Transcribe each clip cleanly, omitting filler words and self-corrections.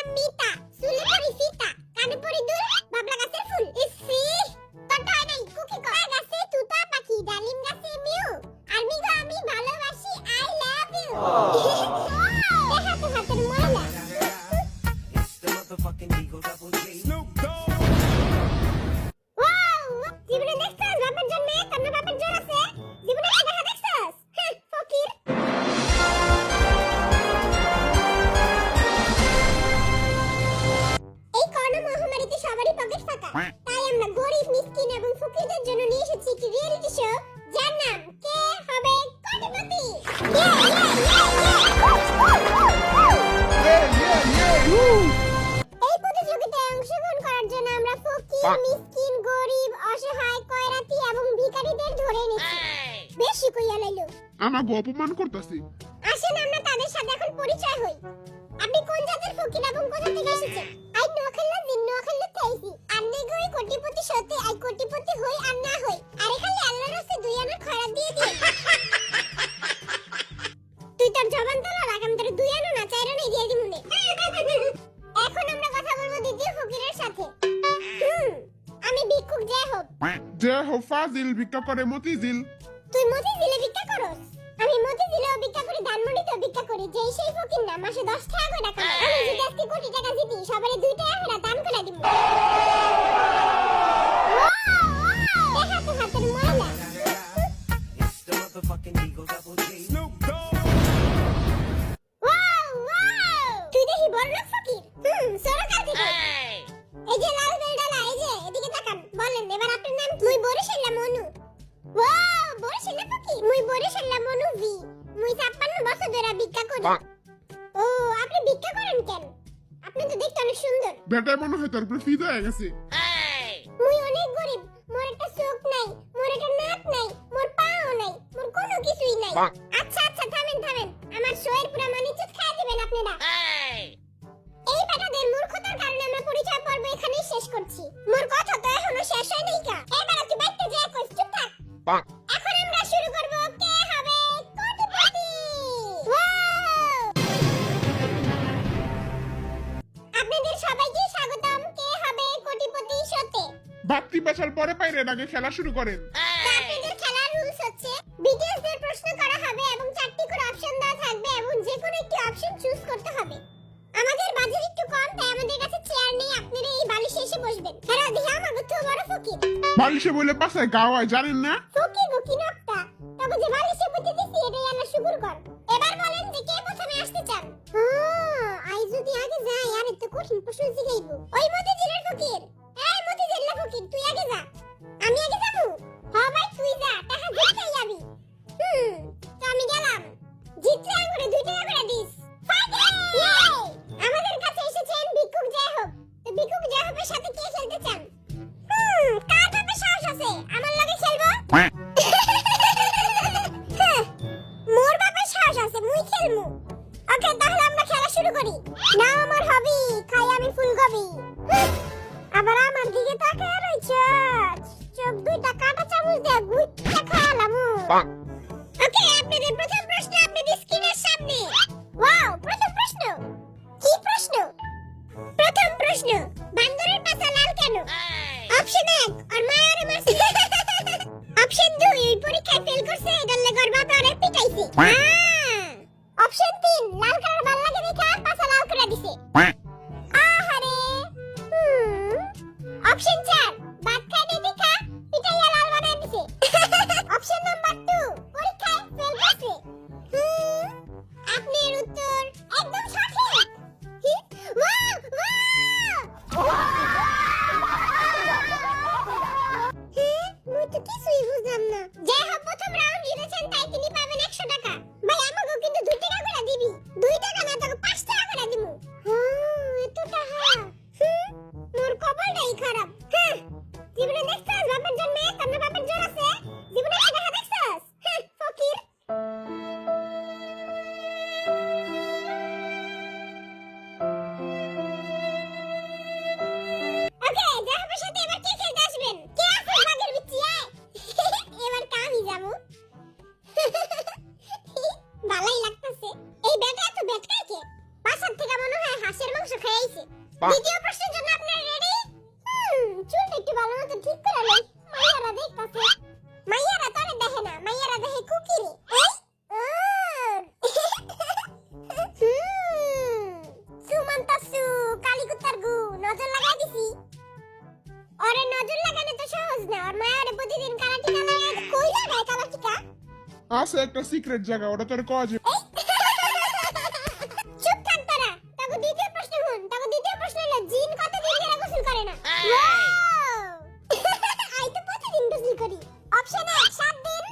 নাম মিতা, চুলে পরি ফিতা, কানে পরি দুল, বাবলা গাছের ফুল। ইসি তোরটা হয় নাই, কুকি কর। কলা গাছে তুতা পাখি, ডালিম গাছে মিউ, আমি গো আমি ভালোবাসি, আই লাভ ইউ। দেখা তো হাতের ময়লা। ওয়াও, জীবনে দেখছস বাপের জন্য তোর বাপের জোর আছে? জীবনে কি দেখা দেখছস? ফকির। এই করোনা মহামারীতে সবারই পকেট ফাঁকা, তাই আমরা গরিব মিসকিন এবং ফকিরদের জন্য নিয়ে এসেছি একটি রিয়েলিটি শো, যার নাম কে হবে কোটিপতি। এই প্রতিযোগিতায় অংশগ্রহণ করার জন্য আমরা ফকির, মিসকিন, গরিব, অসহায়, কয়রাতি এবং ভিখারিদের ধরে নিয়েছি। বেশি কইয়া লাইলো, আমাকে অপমান করতেছি। আসেন আমরা তাদের সাথে এখন পরিচয় হই। আপনি কোন জাতের ফকির এবং কোথা থেকে এসেছেন? আই নোয়াখালী জিন নোয়াখালী থাইছি। আন্নে গই কোটিপতি সতে আই কোটিপতি হই আর না হই। আরে খালি আল্লাহর রাস্তায় দুই আনার খয়রাত দিয়ে দিয়ে। তুই তোর জবান তো রাখ, আমি তোর দুই আনা না চাইরা নাই দিয়ে দিমুনে। এখন আমরা কথা বলবো দ্বিতীয় ফকিরের সাথে। আমি ভিক্ষুক জয় হোক। যে হো ফাজিল ভিক্ষা করে মতিঝিল। তুই মতিঝিলে ভিক্ষা করস? আমি মতিঝিলেও ভিক্ষা করি, ধানমন্ডিতেও ভিক্ষা করি। যেই সেই ফকির না, মাসে 10 টাকা করে টাকা পায়। আমি যদি আজকে কোটি টাকা জিতি, সবারে 2 টাকা করে দান করে দিব। দেখা তো হাতের ময়লা। তুই দেখি বড়লোক ফকির। সরকার থেকে। এই যে লাল বেলডালা, এই যে এদিকে তাকান। বলেন এবার আপনার নাম কি? মুই বরিশাল্লা মনু। ওয়াও, বরিশাল্লা ফকির। মুই বরিশাল্লা মনু ভি। মুই 56 বছর ধরে ভিক্ষা করি। ও, আপনি ভিক্ষা করেন কেন? আপনি তো দেখতে অনেক সুন্দর। বেটার মনে হয় তোর উপরে ফিদা হয়ে গেছে। মুই অনেক গরিব। মোর একটা চোখ নাই, মোর একটা নাক নাই, মোর পাও নাই, মোর কোনো কিছুই নাই। আচ্ছা আচ্ছা, থামেন থামেন। আমার শোয়ের পুরো মানিচুত খাইয়া দিবেন আপনারা। এই বেটাদের মূর্খতার কারণে আমরা পরিচয় পর্ব এখানেই শেষ করছি। মোর কথা তো এখনো শেষ হয় নাই কা। এই বেটা তুই বাইতে যা, কই চুপ থাক। এখন আমরা শুরু করব কে হবে কোটিপতি। আপনাদের সবাইকে স্বাগতম কে হবে কোটিপতি শোতে। বাপ্তি বাসার পরে পাইরে আগে খেলা শুরু করেন। আপনাদের খেলার রুলস হচ্ছে বিটিএস দের প্রশ্ন করা হবে এবং 4টি করে অপশন দেওয়া থাকবে এবং যে কোনো একটি অপশন চুজ করতে হবে। আমাদের বাজেট একটু কম, তাই আমাদের কাছে চেয়ার নেই। আপনারা এই বালিশে এসে বসবেন। হ্যাঁ দিহা আমাগো তো বড় ফকির। বালিশে বলে পাশায় গাওয়ায় জানেন না? ফকির গো কি নকটা। তবে যে বালিশে বইতে দিছি এটাই আল্লাহ শুকর কর। এবার বলেন যে কে প্রথমে আসতে চান? আই যদি আগে যাই আর এত কঠিন প্রশ্ন জিগাইবো। ওই মতিঝিলের ফকির, এই মতিঝিলের ফকির তুই আগে যা। আমি আগে যাবো? হ্যাঁ ভাই তুই যা, টাকা জিততেই যাবি। তো আমি গেলাম। জিতলে আঙ্গুরে 2 টাকা করে দিস। আমাদের কাছে এসেছেন ভিক্ষুক জয় হোক। তো ভিক্ষুক জয় হোকের সাথে কে খেলতে চান? কার বাপে সাহস আছে আমার লগে খেলবো? মোর বাপে সাহস আছে, মুই খেলমু। ওকে, তাহলে আমরা খেলা শুরু করি। নাও আমার হবি, খাই আমি ফুলকপি। আবার আমার দিকে তাকায় রইছস, চোখ দুইটা কাটা চামচ দিয়ে গুইটা খাওয়ালামু। ওকে, আপনাদের প্রথম প্রশ্ন আপনাদের স্ক্রিনের সামনে। ওয়াও, প্রথম প্রশ্ন। কি প্রশ্ন? প্রথম প্রশ্ন, বান্দরের পাছা লাল কেন? অপশন 1, আর মায়ের মারছে। অপশন 2, এই পরীক্ষায় ফেল করছে, এটার লাগি ওর বাবা ওরে পিটাইছে। অপশন 3, লাল কালার ভাল লাগে দেখা পাছা লাল করে দিছে। আহারে। অপশন 4, ভাত খাইতে দেখা পিটাইয়া লাল বানায় দিছে। অপশন নাম্বার 2, পরীক্ষায় ফেল করছে। আপনার উত্তর একদম সঠিক। ওয়াও ওয়াও, হাঁসের মাংস খাইছে দ্বিতীয় প্রশ্নের জন্য আপনারা রেডি চুলটা একটু ভালো মতো ঠিক করে লই মাইয়ারা দেখতাছে মাইয়ারা তোরে দেখে না মাইয়ারা দেখে কুকিরে সুমন্তসু কালীকুত্তার গু নজর লাগাই দিছি ওরে নজর লাগানো তো সহজ না আর মায়ের প্রতিদিন কালা টিকা লাগায় কই লাগায় কালা টিকা আছে একটা সিক্রেট জায়গা ওটা তোর কয় যে চুপ থাক তোরা তাকে দ্বিতীয় প্রশ্ন শুন তাকে দ্বিতীয় প্রশ্ন হলো জিন কতদিন ধরে গোসল করে না আই তো প্রতিদিন গোসল করি অপশন 1 7 দিন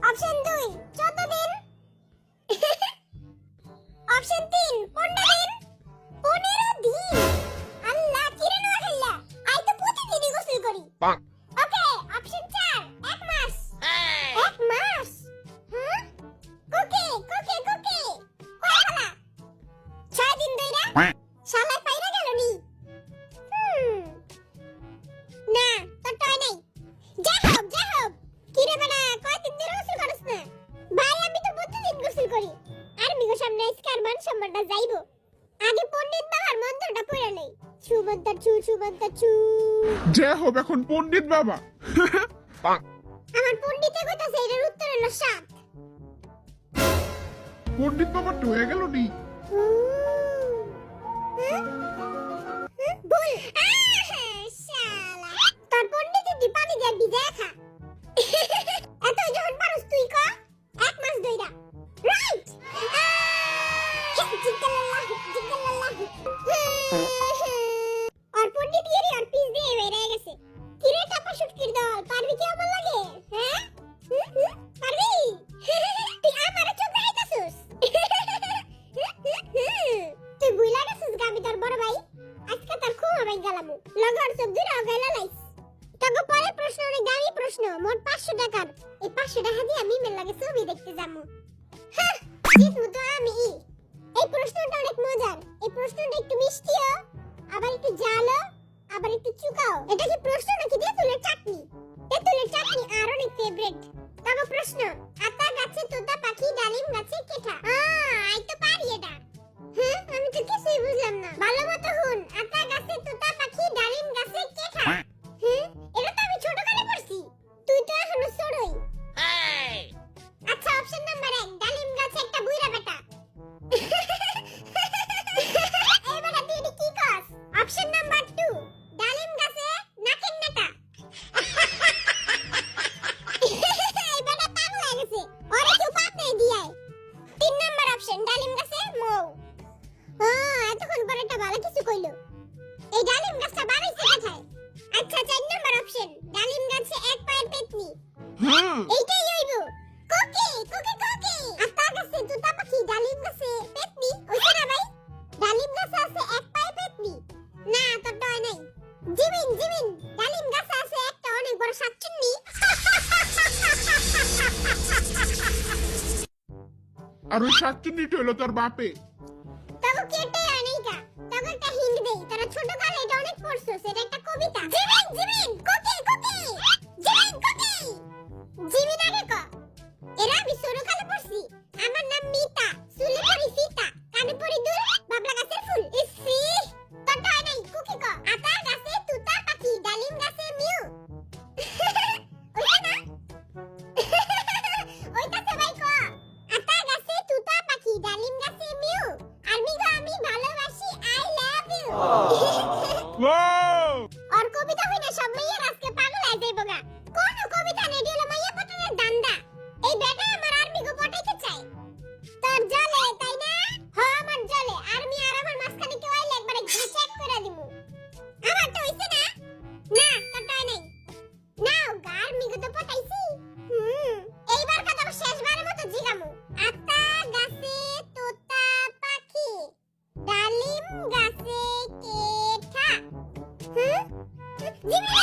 অপশন 2 14 দিন অপশন 3 15 দিন 15 দিন আল্লাহ কিরে না খাইলা আই তো প্রতিদিনই গোসল করি ওকে অপশন 4 এক মাস এক মাস হ্যাঁ কোকে কোকে কোকে কয় খালা 6 দিন ধইরা শালা পাইরা গেল নি না তো টয় নাই যা হোক কিরে বানা কয়দিন ধরে গোসল করছ না ভাই আমি তো প্রতিদিন গোসল করি আর মিগো সামনে স্কারমান সম্মানটা যাইবো আগে পণ্ডিত বাবার মন্ত্রটা পড়ে নেই সুমন্ত চু যে হোক এখন পণ্ডিত বাবা আমার পণ্ডিতে কইতাছে এর উত্তর হলো 7 পণ্ডিত বাবা তো হয়ে গেল নি বল শালা তোর পণ্ডিতে দি পানি দিয়ে ভিজে খা এত যখন পারস তুই ক এক মাস ধইরা রাইট আর পণ্ডিত গিরি আর পিস দিয়ে বেরে গেছে কিরে টাপা শুটকির দল পারবি কি আমার লাগে হ্যাঁ পারবি তুই আমার চোখ দেখাইতাছস তুই বুইলা গেছিস গাবি তোর বড় ভাই আজকে তোর খুব ভাই গেলামু লগর চোখ দুরা গাইলা লাইস তবে পরে প্রশ্ন অনেক দামি প্রশ্ন মোট 500 টাকার এই 500 টাকা দিয়ে আমি মেল লাগে ছবি দেখতে যামু জিতমু তো আমি এই প্রশ্নটা অনেক মজার এই প্রশ্নটা একটু মিষ্টিও আবার একটু ঝালও আবার একটু চুকাও এটা কি প্রশ্ন নাকি তেঁতুলের চাটনি তেঁতুলের চাটনি আর অনেক ফেভারিট তবে প্রশ্ন আতা গাছে তোতা পাখি ডালিম গাছে কেঠা আই তো পারি এটা হ্যাঁ আমি তো কিছুই বুঝলাম না ভালো মতো শুন আতা গাছে তোতা পাখি ডালিম গাছে কেঠা হ্যাঁ এটা তো আমি ছোটকালে পড়ছি তুই তো এখনো ছোটই আচ্ছা অপশন নাম্বার 1 ডালিম গাছে একটা বুইরা বেটা এবারে তুই এটা কি কস অপশন নাম্বার 2 ডালিম গাছে নাকের নেতা এবারে পাগল হয়ে গেছে ওরে কেউ পাপ নেই দিয়ায় 3 নাম্বার অপশন ডালিম গাছে মৌ এতক্ষণ পরে একটা ভালো কিছু কইলো এই ডালিম গাছটা বাড়াইছে কোথায় আচ্ছা 4 নাম্বার অপশন ডালিম গাছে এক পায়ের পেতনি হ্যাঁ এইটাই হইব কোকে কোকে কোকে আতা গাছে তোতা পাখি ডালিম গাছে পেতনি ওইটা না ভাই ডালিম গাছে আছে এক পায়ে পেতনি না তো টয় নাই জিমিন ডালিম গাছে আছে একটা অনেক বড় শাকচুন্নি আর ওই শাকচুন্নিটা হলো তোর বাপে তবে কেটে আনেইকা তবে একটা হিন্ট দেই তোরা ছোট কালে এটা অনেক পড়ছস এটা একটা কবিতা জিমিন কোকে কোকে জিমিন আগে ক এরা আমি ছোট কালে পড়ছি আমার নাম মিতা চুলে পরি সীতা কানে পরি দুল বাবলা গাছের ফুল ইসি তোটা নাই কুকি ক আতা গাছে তুতা পাখি ডালিম গাছে মিউ ওইটা না ওইটা তো ভাই ক আতা গাছে তুতা পাখি ডালিম গাছে মিউ আর মিগো আমি ভালোবাসি আই লাভ ইউ আর কবিতা হইনা সব মাইয়া আজকে পাগল হয়ে যাইবো গা কোন কবিতা নেই দিলে মাইয়া পটানোর দান্দা এই বেটা আমার আর মিগো পটাইতে চাই তোর জলে তাই না আমার জলে আর আমি আর আমার মাঝখানে কেউ আইলে একবারে চেক করে দিমু আমার তো হইছে না না কটাই নাই নাও গার মিগো তো পটাইছি এইবার কথা শেষবারের মতো জিগামু আতা গাছে তোতা পাখি ডালিম গাছে কেঠা জিমি